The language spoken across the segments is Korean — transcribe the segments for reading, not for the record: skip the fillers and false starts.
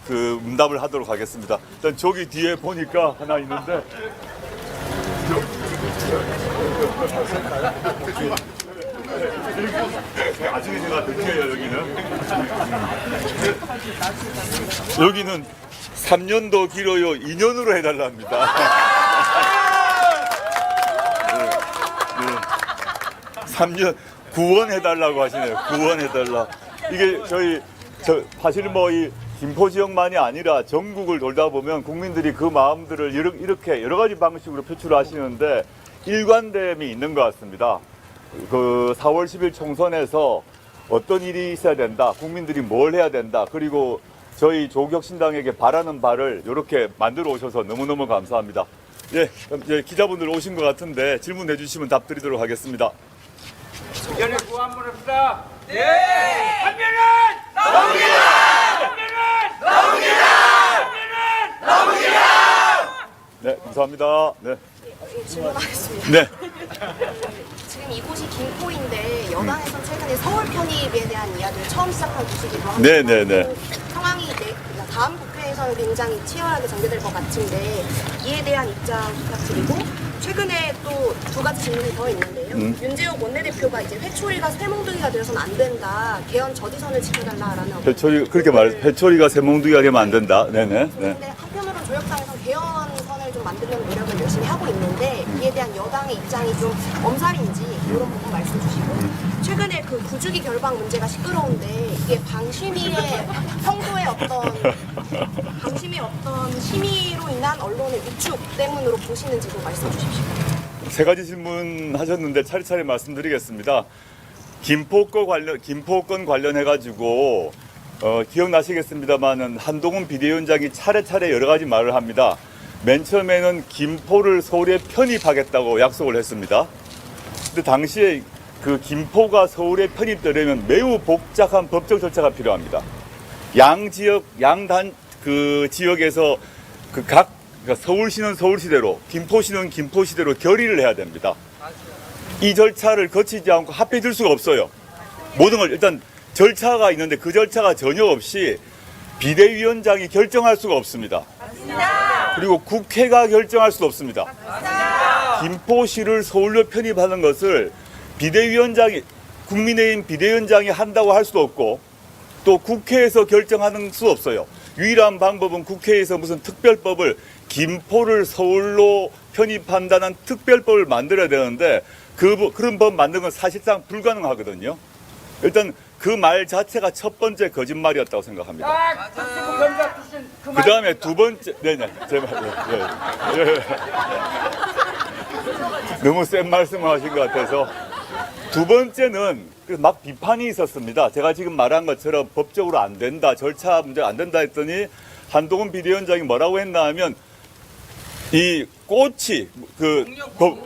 그 응답을 하도록 하겠습니다. 일단 저기 뒤에 보니까 하나 있는데 나중에 제가 드릴게요. 여기는 3년도 길어요 2년으로 해달랍니다. 네. 3년 구원해달라고 하시네요. 구원해달라. 이게 사실 이 김포 지역만이 아니라 전국을 돌다 보면 국민들이 그 마음들을 이렇게 여러 가지 방식으로 표출하시는데 일관됨이 있는 것 같습니다. 그 4월 10일 총선에서 어떤 일이 있어야 된다, 국민들이 뭘 해야 된다, 그리고 저희 조국혁신당에게 바라는 바를 이렇게 만들어 오셔서 너무너무 감사합니다. 예, 이제 기자분들 오신 것 같은데 질문해 주시면 답 드리도록 하겠습니다. 연애 구호 한번 합시다. 네! 한면은 나옵니다! 한면은 나옵니다! 한면은 나옵니다! 네, 감사합니다. 네. 질문하겠습니다. 네. 지금 이곳이 김포인데 여당에서 최근에 서울 편입에 대한 이야기를 처음 시작한 곳이기도 합니다. 네네네. 상황이 다음 국회에서는 굉장히 치열하게 전개될 것 같은데 이에 대한 입장 부탁드리고 최근에 또 두 가지 질문이 더 있는데요. 윤재욱 원내대표가 이제 회초리가 쇠몽둥이가 되어서는 안 된다. 개헌 저지선을 지켜달라라는 회초리 그렇게 말해서 회초리가 새몽둥이가 되면 안 된다. 네네. 네. 근데 한편으로 조혁당에서 개헌선을 좀 만들려는 노력을 열심히 하고 있는데 이에 대한 여당의 입장이 좀 엄살인지 이런 부분 말씀 주시고 최근에 그 구주기 결방 문제가 시끄러운데 이게 방심위의 평소에 방심의 어떤 심의로 인한 언론의 위축 때문으로 보시는지도 말씀 주십시오. 세 가지 질문하셨는데 차례차례 말씀드리겠습니다. 김포권 관련해가지고 기억나시겠습니다만은 한동훈 비대위원장이 차례차례 여러 가지 말을 합니다. 맨 처음에는 김포를 서울에 편입하겠다고 약속을 했습니다. 근데 당시에 그 김포가 서울에 편입되려면 매우 복잡한 법적 절차가 필요합니다. 그 지역에서 그러니까 서울시는 서울시대로, 김포시는 김포시대로 결의를 해야 됩니다. 이 절차를 거치지 않고 합해질 수가 없어요. 모든 걸 일단 절차가 있는데 그 절차가 전혀 없이 비대위원장이 결정할 수가 없습니다. 그리고 국회가 결정할 수도 없습니다. 김포시를 서울로 편입하는 것을 국민의힘 비대위원장이 한다고 할 수도 없고 또 국회에서 결정하는 수 없어요. 유일한 방법은 국회에서 무슨 특별법을 김포를 서울로 편입한다는 특별법을 만들어야 되는데 그런 법 만드는 건 사실상 불가능하거든요. 일단 그 말 자체가 첫 번째 거짓말이었다고 생각합니다. 그 다음에 두 번째, 네네, 제 말, 예. 너무 센 말씀을 하신 것 같아서. 두 번째는 막 비판이 있었습니다. 제가 지금 말한 것처럼 법적으로 안 된다, 절차 문제 안 된다 했더니 한동훈 비대위원장이 뭐라고 했나 하면 이 꽃이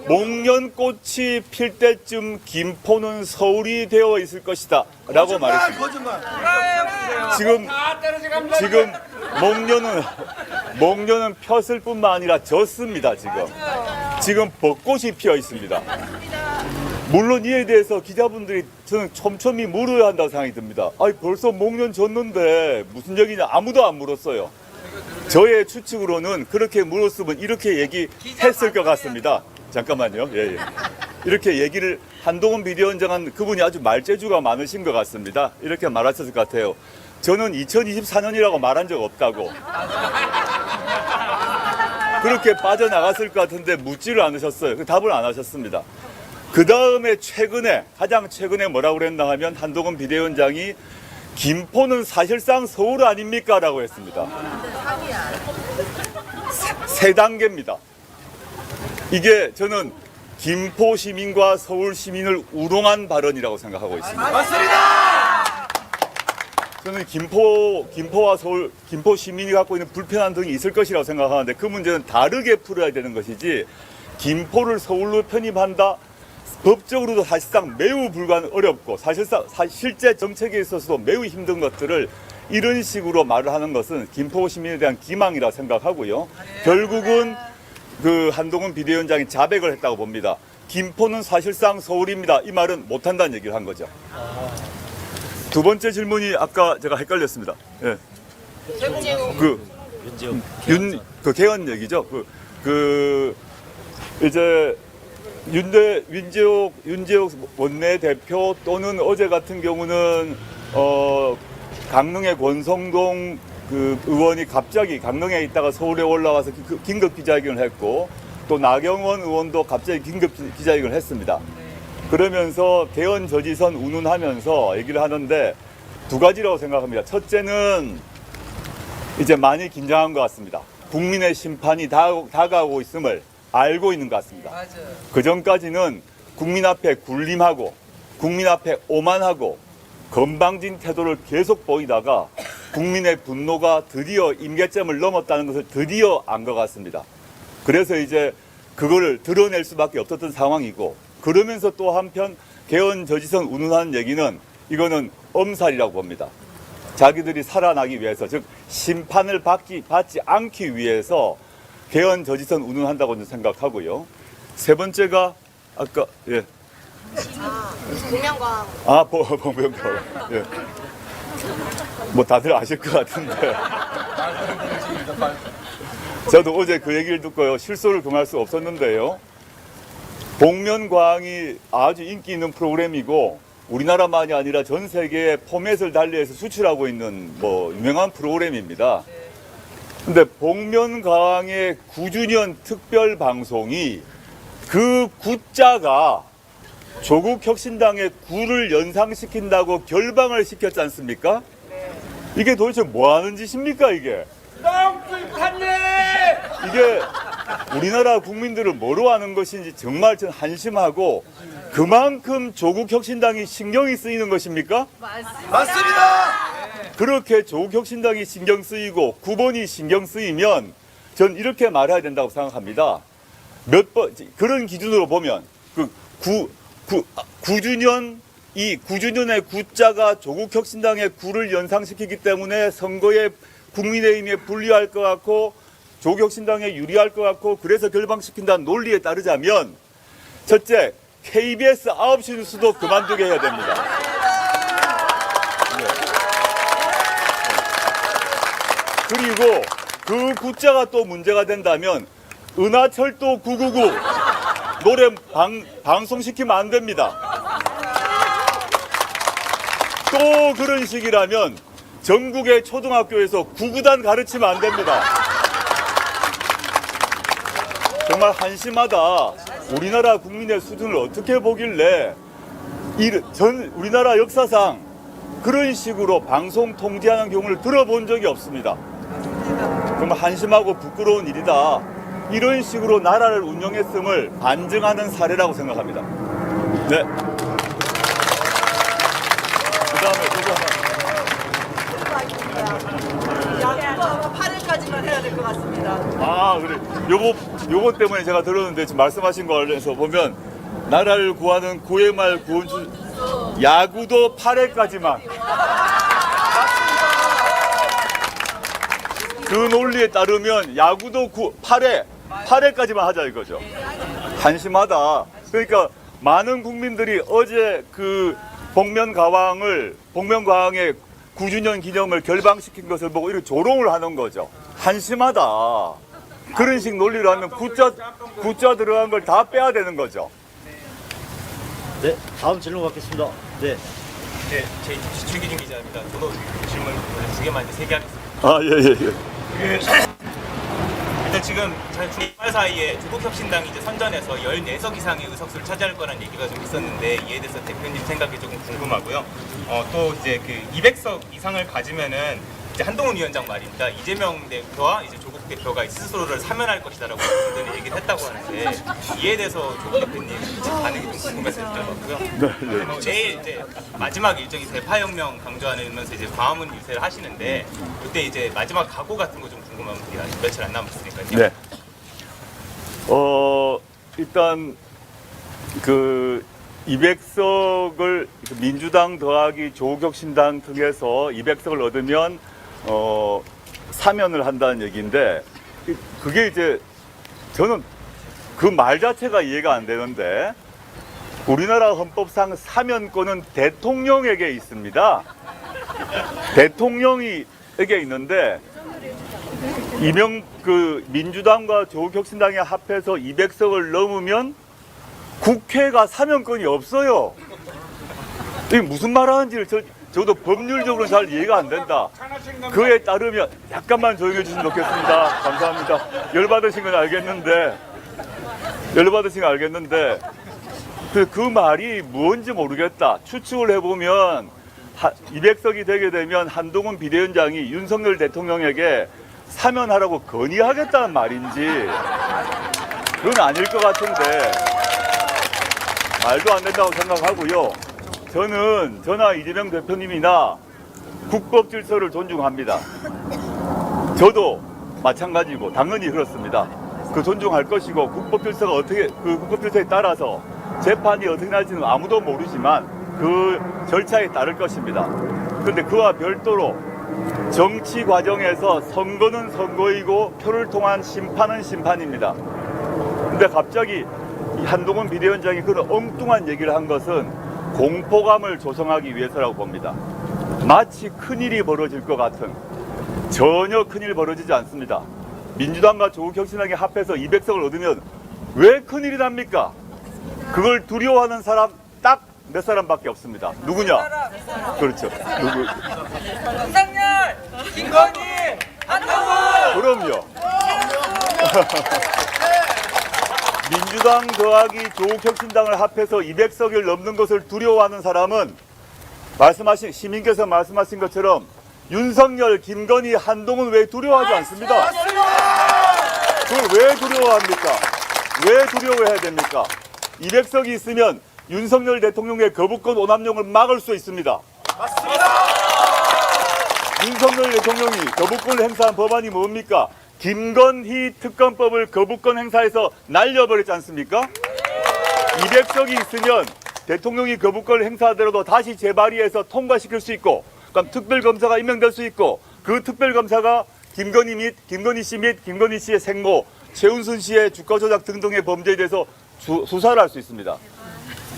목련꽃이 필 때쯤 김포는 서울이 되어 있을 것이다 라고 말했습니다. 지금 목련은 폈을 뿐만 아니라 졌습니다. 지금 벚꽃이 피어 있습니다. 물론 이에 대해서 기자분들이 저는 촘촘히 물어야 한다고 생각이 듭니다. 아니 벌써 목련 졌는데 무슨 얘기냐, 아무도 안 물었어요. 저의 추측으로는 그렇게 물었으면 이렇게 얘기했을 것 같습니다. 잠깐만요. 예. 이렇게 얘기를 한동훈 비대위원장은 그분이 아주 말재주가 많으신 것 같습니다. 이렇게 말하셨을 것 같아요. 저는 2024년이라고 말한 적 없다고. 그렇게 빠져나갔을 것 같은데 묻지를 않으셨어요. 답을 안 하셨습니다. 그 다음에 가장 최근에 뭐라고 그랬나 하면 한동훈 비대위원장이 김포는 사실상 서울 아닙니까? 라고 했습니다. 세 단계입니다. 이게 저는 김포 시민과 서울 시민을 우롱한 발언이라고 생각하고 있습니다. 맞습니다! 저는 김포와 서울, 김포 시민이 갖고 있는 불편한 등이 있을 것이라고 생각하는데 그 문제는 다르게 풀어야 되는 것이지 김포를 서울로 편입한다? 법적으로도 사실상 매우 어렵고 사실상 실제 정책에 있어서도 매우 힘든 것들을 이런 식으로 말을 하는 것은 김포 시민에 대한 기망이라 생각하고요. 결국은 그 한동훈 비대위원장이 자백을 했다고 봅니다. 김포는 사실상 서울입니다. 이 말은 못한다는 얘기를 한 거죠. 두 번째 질문이 아까 제가 헷갈렸습니다. 예. 그 개헌 얘기죠. 이제 윤재옥 원내대표 또는 어제 같은 경우는 강릉의 권성동 그 의원이 갑자기 강릉에 있다가 서울에 올라와서 긴급 기자회견을 했고, 또 나경원 의원도 갑자기 긴급 기자회견을 했습니다. 그러면서 개헌 저지선 운운하면서 얘기를 하는데 두 가지라고 생각합니다. 첫째는 이제 많이 긴장한 것 같습니다. 국민의 심판이 다가오고 있음을 알고 있는 것 같습니다. 그 전까지는 국민 앞에 군림하고 국민 앞에 오만하고 건방진 태도를 계속 보이다가 국민의 분노가 드디어 임계점을 넘었다는 것을 드디어 안 것 같습니다. 그래서 이제 그거를 드러낼 수밖에 없었던 상황이고, 그러면서 또 한편 개헌 저지선 운운하는 얘기는 이거는 엄살이라고 봅니다. 자기들이 살아나기 위해서, 즉 심판을 받지 않기 위해서 개헌 저지선 운운한다고 생각하고요. 세 번째가 아까 복면가왕. 복면가왕. 예. 뭐 다들 아실 것 같은데. 저도 어제 그 얘기를 듣고요, 실소를 금할 수 없었는데요. 복면가왕이 아주 인기 있는 프로그램이고 우리나라만이 아니라 전 세계에 포맷을 달리해서 수출하고 있는 유명한 프로그램입니다. 근데 복면가왕의 9주년 특별 방송이 그 구자가 조국혁신당의 구를 연상시킨다고 결방을 시켰지 않습니까? 이게 도대체 뭐 하는 짓입니까, 이게? 이게 우리나라 국민들을 뭐로 하는 것인지 정말 전 한심하고, 그만큼 조국혁신당이 신경이 쓰이는 것입니까? 맞습니다. 그렇게 조국혁신당이 신경 쓰이고 9번이 신경 쓰이면 전 이렇게 말해야 된다고 생각합니다. 그런 기준으로 보면 9주년, 이 9주년의 구자가 조국혁신당의 구를 연상시키기 때문에 선거에 국민의힘에 불리할 것 같고 조국혁신당에 유리할 것 같고, 그래서 결방시킨다는 논리에 따르자면, 첫째, KBS 9시 뉴스도 그만두게 해야 됩니다. 네. 그리고 그 구자가 또 문제가 된다면 은하철도 999 노래 방송시키면 안 됩니다. 또 그런 식이라면 전국의 초등학교에서 구구단 가르치면 안 됩니다. 정말 한심하다. 우리나라 국민의 수준을 어떻게 보길래 우리나라 역사상 그런 식으로 방송 통제하는 경우를 들어본 적이 없습니다. 정말 한심하고 부끄러운 일이다. 이런 식으로 나라를 운영했음을 반증하는 사례라고 생각합니다. 네. 그다음에 이거 야구가 8일까지만 해야 될 것 같습니다. 그래. 요거 때문에 제가 들었는데 지금 말씀하신 거 관련해서 보면 나라를 구하는 구의 말 구원주 야구도 8회까지만. 그 논리에 따르면 야구도 8회까지만 하자 이거죠. 한심하다. 그러니까 많은 국민들이 어제 그 복면가왕의 9주년 기념을 결방시킨 것을 보고 이렇게 조롱을 하는 거죠. 한심하다. 그런 식 논리로 하면 구자 들어간 걸 다 빼야 되는 거죠. 네, 다음 질문 받겠습니다. 네. 네, 제 최기준 기자입니다. 저도 질문 원래 두 개만 이제 3개 하겠습니다. 예. 일단 지금 주말 사이에 조국혁신당이 이제 선전에서 14석 이상의 의석수를 차지할 거라는 얘기가 좀 있었는데, 이에 대해서 대표님 생각이 조금 궁금하고요. 또 이제 그 200석 이상을 가지면은 이제 한동훈 위원장 말입니다. 이재명 대표와 이제 조국 대표가 스스로를 사면할 것이다라고 분들이 얘기를 했다고 하는데, 이에 대해서 조국 대표님 반응이 좀 궁금해서 여쭤봤고요. 제일 이제 마지막 일정이 대파혁명 강조하면서 이제 광화문 유세를 하시는데, 그때 이제 마지막 각오 같은 거 좀 궁금합니다. 며칠 안 남았으니까요. 네. 일단 그 200석을 민주당 더하기 조국혁신당 통해서 200석을 얻으면 사면을 한다는 얘기인데, 그게 이제 저는 그 말 자체가 이해가 안 되는데, 우리나라 헌법상 사면권은 대통령에게 있습니다. 대통령이 있는데 민주당과 조국혁신당이 합해서 200석을 넘으면 국회가 사면권이 없어요. 이게 무슨 말 하는지를 저도 법률적으로 잘 이해가 안 된다. 그에 따르면 약간만 조용해 주시면 좋겠습니다. 감사합니다. 열받으신 건 알겠는데 그 말이 뭔지 모르겠다. 추측을 해보면 200석이 되게 되면 한동훈 비대위원장이 윤석열 대통령에게 사면하라고 건의하겠다는 말인지 그건 아닐 것 같은데 말도 안 된다고 생각하고요. 저나 이재명 대표님이나 국법 질서를 존중합니다. 저도 마찬가지고 당연히 그렇습니다. 그 존중할 것이고 국법 질서가 어떻게 그 국법 질서에 따라서 재판이 어떻게 날지는 아무도 모르지만 그 절차에 따를 것입니다. 그런데 그와 별도로 정치 과정에서 선거는 선거이고 표를 통한 심판은 심판입니다. 근데 갑자기 한동훈 비대위원장이 그런 엉뚱한 얘기를 한 것은 공포감을 조성하기 위해서라고 봅니다. 마치 큰일이 벌어질 것 같은 전혀 큰일 벌어지지 않습니다. 민주당과 조국혁신당이 합해서 200석을 얻으면 왜 큰일이 납니까? 그걸 두려워하는 사람 딱 몇 사람밖에 없습니다. 누구냐? 그렇죠. 누구? 윤석열, 김건희, 한동훈. 그럼요. 민주당 더하기 조국혁신당을 합해서 200석을 넘는 것을 두려워하는 사람은 시민께서 말씀하신 것처럼 윤석열, 김건희, 한동훈 왜 두려워하지 않습니다. 그걸 왜 두려워합니까? 왜 두려워해야 됩니까? 200석이 있으면 윤석열 대통령의 거부권 오남용을 막을 수 있습니다. 맞습니다. 윤석열 대통령이 거부권을 행사한 법안이 뭡니까? 김건희 특검법을 거부권 행사해서 날려버렸지 않습니까? 200석이 있으면 대통령이 거부권을 행사하더라도 다시 재발의해서 통과시킬 수 있고, 그럼 특별검사가 임명될 수 있고, 그 특별검사가 김건희 씨 및 김건희 씨의 생모, 최은순 씨의 주가 조작 등등의 범죄에 대해서 수사를 할 수 있습니다.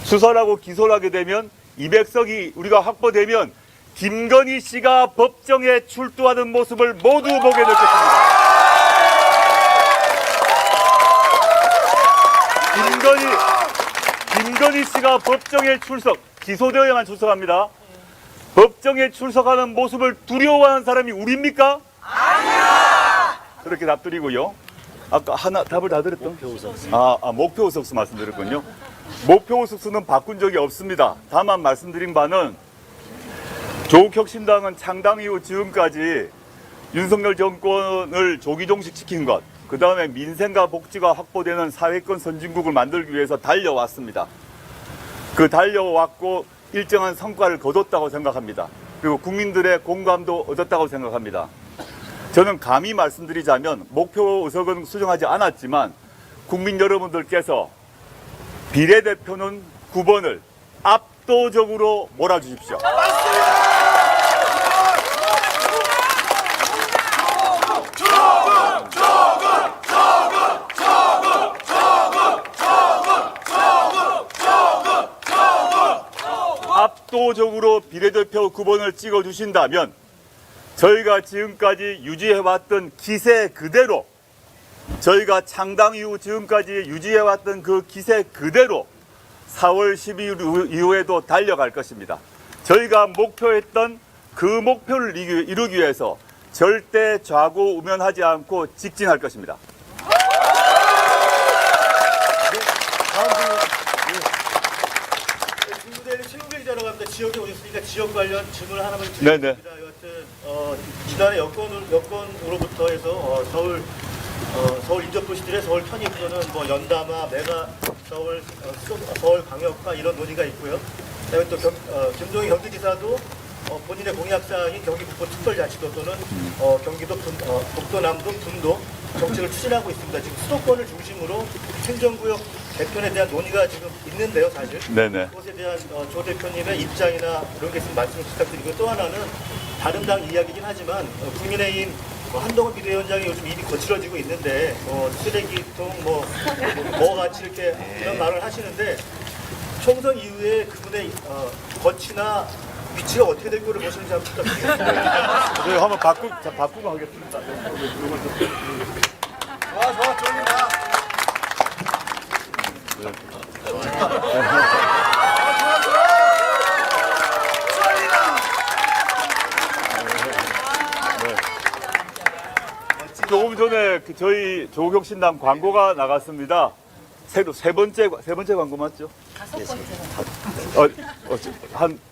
수사를 하고 기소를 하게 되면 200석이 우리가 확보되면 김건희 씨가 법정에 출두하는 모습을 모두 보게 될 것입니다. 김건희 씨가 법정에 기소되어야만 출석합니다. 법정에 출석하는 모습을 두려워하는 사람이 우리입니까? 아니야! 그렇게 답드리고요. 아까 답을 다 드렸던? 목표 의석수. 목표 의석수 말씀드렸군요. 목표 의석수는 바꾼 적이 없습니다. 다만 말씀드린 바는 조국혁신당은 창당 이후 지금까지 윤석열 정권을 조기 종식시킨 것, 그 다음에 민생과 복지가 확보되는 사회권 선진국을 만들기 위해서 달려왔습니다. 그 달려왔고 일정한 성과를 거뒀다고 생각합니다. 그리고 국민들의 공감도 얻었다고 생각합니다. 저는 감히 말씀드리자면 목표 의석은 수정하지 않았지만 국민 여러분들께서 비례대표는 9번을 압도적으로 몰아주십시오. 압도적으로 비례대표 9번을 찍어주신다면 저희가 지금까지 유지해왔던 기세 그대로, 저희가 창당 이후 지금까지 유지해왔던 그 기세 그대로 4월 12일 이후에도 달려갈 것입니다. 저희가 목표했던 그 목표를 이루기 위해서 절대 좌고우면하지 않고 직진할 것입니다. 중부대리 최우배 기자라고 합니다. 지역에 오셨으니까 지역 관련 질문 하나만 드리겠습니다. 여하튼 지난해 여권으로부터 해서 서울 인접도시들의 서울 편입 또는 뭐 연담아, 메가 서울 강역화 이런 논의가 있고요. 그다음에 또 김동희 경기지사도 본인의 공약사항인 경기 북부 특별자치도 또는 경기도 북도 남도 분도 정책을 추진하고 있습니다. 지금 수도권을 중심으로 행정구역 개편에 대한 논의가 지금 있는데요, 사실. 네네. 그것에 대한 조 대표님의 입장이나 이런 게 있으면 말씀을 부탁드리고요. 또 하나는 다른 당 이야기긴 하지만 국민의힘 한동훈 비대위원장이 요즘 입이 거칠어지고 있는데 쓰레기통 뭐 같이 이렇게 이런 말을 하시는데 총선 이후에 그분의 거치나 위치가 어떻게 될 거를 보시는지 한번 부탁드리겠습니다. 저희 한번 바꾸고 하겠습니다. 좋아, 좋습니다. 조금 전에 저희 조국혁신당 광고가 나갔습니다. 세 번째 광고 맞죠?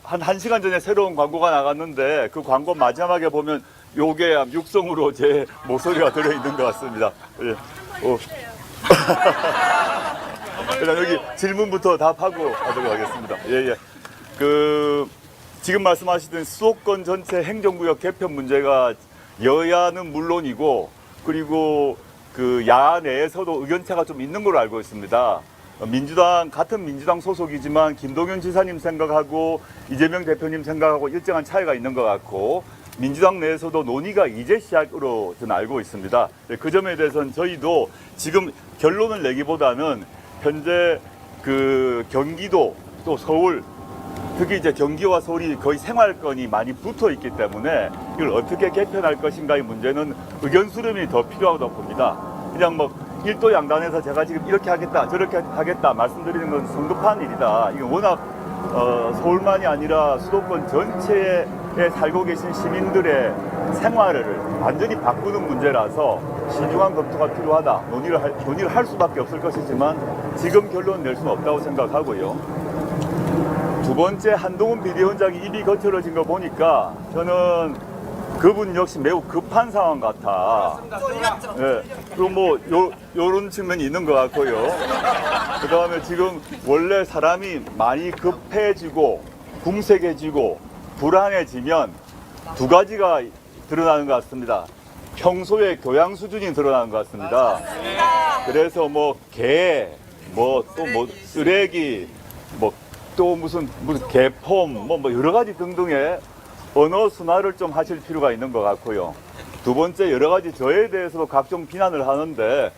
한 시간 전에 새로운 광고가 나갔는데 그 광고 마지막에 보면 요게 육성으로 제 목소리가 들어있는 것 같습니다. 예. 일단 여기 질문부터 답하고 하도록 하겠습니다. 예. 지금 말씀하시던 수도권 전체 행정구역 개편 문제가 여야는 물론이고 그리고 그 야하 내에서도 의견차가 좀 있는 걸로 알고 있습니다. 같은 민주당 소속이지만 김동연 지사님 생각하고 이재명 대표님 생각하고 일정한 차이가 있는 것 같고 민주당 내에서도 논의가 이제 시작으로 저는 알고 있습니다. 그 점에 대해서는 저희도 지금 결론을 내기보다는 현재 그 경기도 또 서울 특히 이제 경기와 서울이 거의 생활권이 많이 붙어 있기 때문에 이걸 어떻게 개편할 것인가의 문제는 의견 수렴이 더 필요하다고 봅니다. 그냥 뭐 일도 양단에서 제가 지금 이렇게 하겠다 저렇게 하겠다 말씀드리는 건 성급한 일이다. 이게 워낙 서울만이 아니라 수도권 전체에 살고 계신 시민들의 생활을 완전히 바꾸는 문제라서 신중한 검토가 필요하다. 논의를 할 수밖에 없을 것이지만 지금 결론 낼 수는 없다고 생각하고요. 두 번째 한동훈 비대위원장이 입이 거칠어진 거 보니까 저는 그분 역시 매우 급한 상황 같아. 예. 그리고 뭐 요런 측면이 있는 것 같고요. 그 다음에 지금 원래 사람이 많이 급해지고 궁색해지고 불안해지면 두 가지가 드러나는 것 같습니다. 평소에 교양 수준이 드러나는 것 같습니다. 그래서 뭐 개, 뭐 또 뭐 쓰레기, 뭐 또 무슨 개폼, 뭐 여러 가지 등등의 언어 순화를 좀 하실 필요가 있는 것 같고요. 두 번째 여러 가지 저에 대해서도 각종 비난을 하는데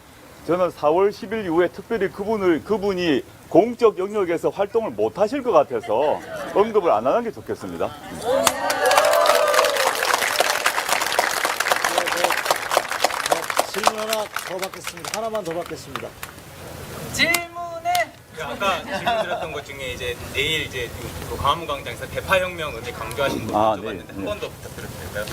저는 4월 10일 이후에 특별히 그분이 공적 영역에서 활동을 못 하실 것 같아서 언급을 안 하는 게 좋겠습니다. 질문 하나 더 받겠습니다. 하나만 더 받겠습니다. 질문에 아까 질문 드렸던 것 중에 이제 내일 이제 그 광화문광장에서 대파혁명 의미 강조하신 거 여쭤봤는데 한 번 더 부탁드려도 될까요?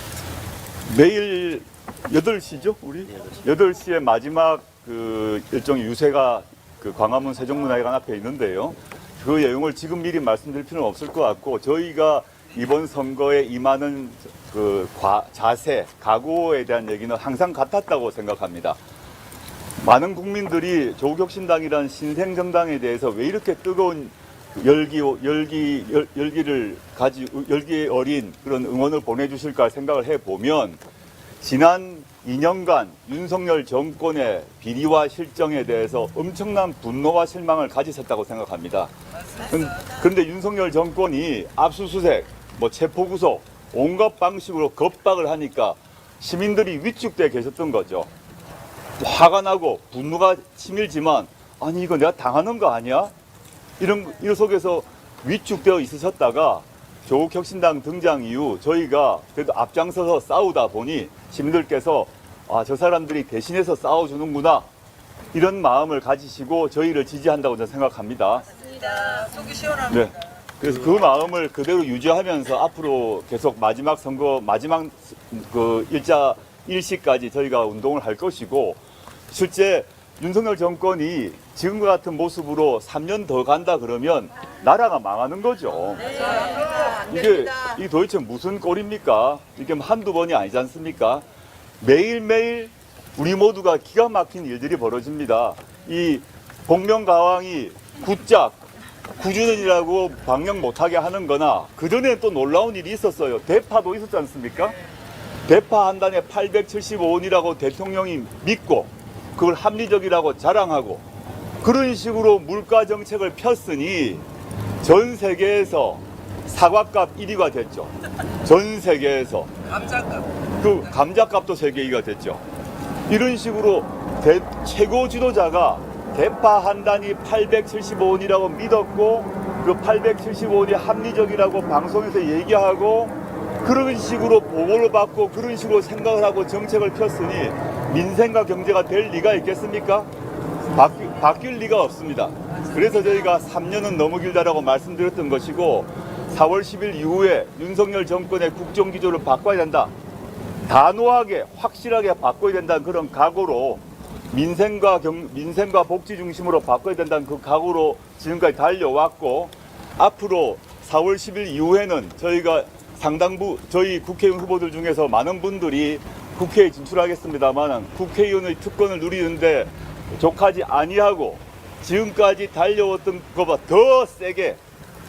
내일 8시죠, 우리? 8시에 마지막 그 일종의 유세가 그 광화문 세종문화회관 앞에 있는데요. 그 내용을 지금 미리 말씀드릴 필요는 없을 것 같고 저희가 이번 선거에 임하는 그 자세, 각오에 대한 얘기는 항상 같았다고 생각합니다. 많은 국민들이 조국혁신당이라는 신생정당에 대해서 왜 이렇게 뜨거운 열기에 어린 그런 응원을 보내주실까 생각을 해보면 지난 2년간 윤석열 정권의 비리와 실정에 대해서 엄청난 분노와 실망을 가지셨다고 생각합니다. 그런데 윤석열 정권이 압수수색, 뭐 체포구속, 온갖 방식으로 겁박을 하니까 시민들이 위축돼 계셨던 거죠. 화가 나고 분노가 치밀지만 아니 이거 내가 당하는 거 아니야? 이런 속에서 위축되어 있으셨다가 조국혁신당 등장 이후 저희가 그래도 앞장서서 싸우다 보니 시민들께서 아, 저 사람들이 대신해서 싸워주는구나 이런 마음을 가지시고 저희를 지지한다고 저는 생각합니다. 맞습니다. 속이 시원합니다. 네. 그래서 그 마음을 그대로 유지하면서 앞으로 계속 마지막 선거 그 일시까지 저희가 운동을 할 것이고 실제 윤석열 정권이 지금과 같은 모습으로 3년 더 간다 그러면 나라가 망하는 거죠. 이게 도대체 무슨 꼴입니까? 이게 한두 번이 아니지 않습니까? 매일매일 우리 모두가 기가 막힌 일들이 벌어집니다. 이 복면가왕이 굳작 9주년이라고 방영 못하게 하는 거나 그전에 또 놀라운 일이 있었어요. 대파도 있었지 않습니까? 대파 한 단에 875원이라고 대통령이 믿고 그걸 합리적이라고 자랑하고 그런 식으로 물가 정책을 폈으니 전 세계에서 사과값 1위가 됐죠. 전 세계에서. 감자값. 그 감자값도 세계 2위가 됐죠. 이런 식으로 최고 지도자가 대파 한 단이 875원이라고 믿었고 그 875원이 합리적이라고 방송에서 얘기하고 그런 식으로 보고를 받고 그런 식으로 생각을 하고 정책을 폈으니 민생과 경제가 될 리가 있겠습니까? 바뀔 리가 없습니다. 그래서 저희가 3년은 너무 길다라고 말씀드렸던 것이고 4월 10일 이후에 윤석열 정권의 국정기조를 바꿔야 된다. 단호하게 확실하게 바꿔야 된다는 그런 각오로 민생과 복지 중심으로 바꿔야 된다는 그 각오로 지금까지 달려왔고 앞으로 4월 10일 이후에는 저희가 상당부 저희 국회의원 후보들 중에서 많은 분들이 국회에 진출하겠습니다만 국회의원의 특권을 누리는데 족하지 아니하고 지금까지 달려왔던 것보다 더 세게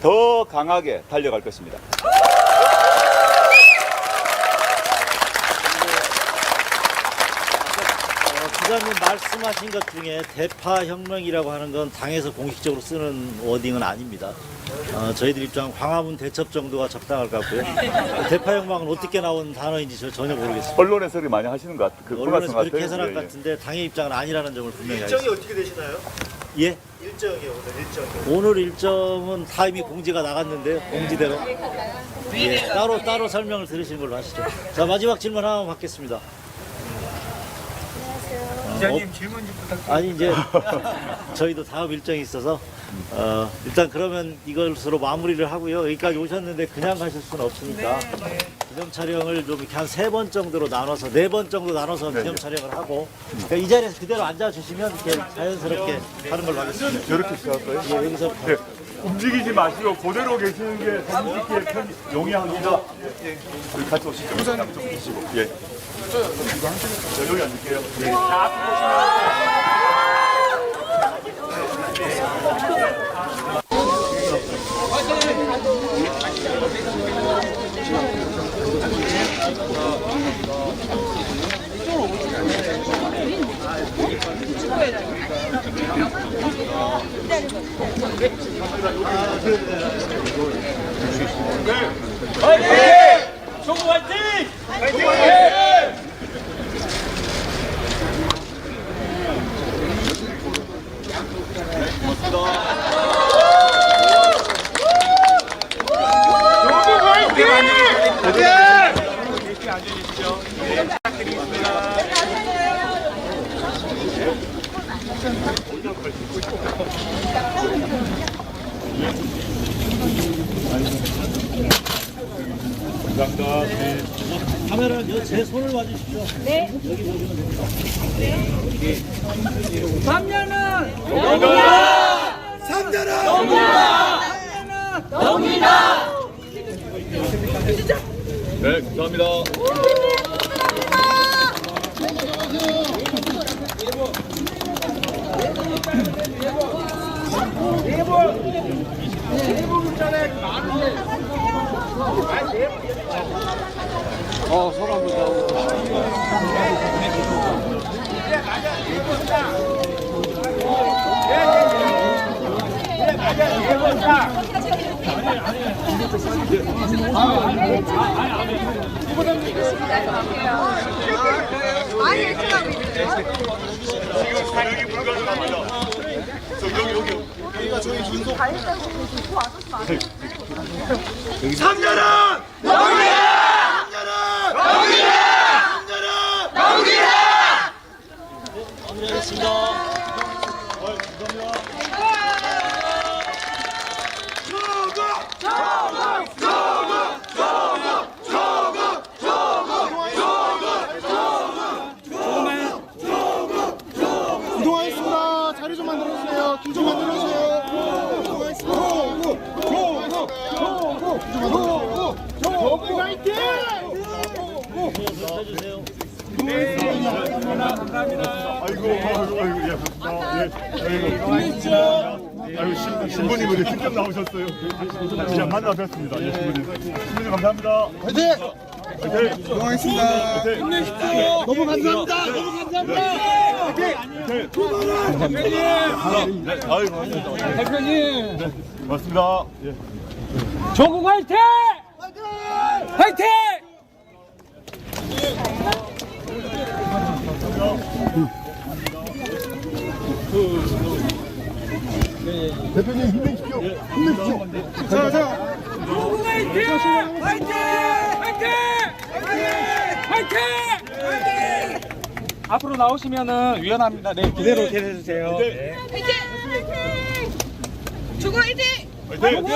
더 강하게 달려갈 것입니다. 기자님 말씀하신 것 중에 대파혁명이라고 하는 건 당에서 공식적으로 쓰는 워딩은 아닙니다. 저희들 입장은 광화문 대첩 정도가 적당할 것 같고요. 대파혁명은 어떻게 나온 단어인지 저 전혀 모르겠습니다. 언론에서 많이 하시는 것 같아요. 언론에서 그렇게 해석할 것 같은데 당의 입장은 아니라는 점을 분명히 일정이 하겠습니다. 어떻게 되시나요? 예? 일정이요, 오늘 일정이. 오늘 일정은 다 이미 공지가 나갔는데요. 공지대로. 예, 따로 설명을 들으시는 걸로 하시죠. 자, 마지막 질문 하나 받겠습니다. 기자님 질문 좀 부탁드립니다. 아니 이제 저희도 다음 일정이 있어서 일단 그러면 이것으로 마무리를 하고요. 여기까지 오셨는데 그냥 가실 수는 없으니까 기념 촬영을 좀 이렇게 한 3번 정도로 나눠서 4번 정도 나눠서 기념 촬영을 하고 그러니까 이 자리에서 그대로 앉아주시면 이렇게 자연스럽게 하는 걸로 하겠습니다. 저렇게 시작할까요? 예, 여기서 네. 움직이지 마시고 그대로 계시는 게 사진 찍기에 용이합니다. 우리 같이 오시죠. 양쪽 보시고. 예. 저 여기 앉을게요. 예. 화이팅! 조국 화이팅! 화이팅! 카메라 제 손을 봐주십시오. 네, 감사합니다. 여기 불가능합니다. 여기. 삼전은 명이야! 명이야! 마무리하겠습니다. 이동하겠습니다. 자리 좀 만들어주세요. 길 좀 만들어주세요. 조국 화이팅! 해주세요. 아이고, 예, 감사합니다. 아이고, 신부님 우리 직접 나오셨어요. 진짜 만나 뵙습니다. 예, 신부님 감사합니다. 화이팅! 화이팅! 이동하겠습니다. 힘내십시오. 너무 감사합니다. 화이팅! 아이고, 대표님 네, 고맙습니다. 예. 조국 화이팅! 화이팅! 대표님 힘내십시오. 힘내십시오. 자. 조국 화이팅! 화이팅! 화이팅! 화이팅! 앞으로 나오시면은 위원합니다. 네, 그대로 계셔주세요. 네. 화이팅! 조국 화이팅! 화이팅!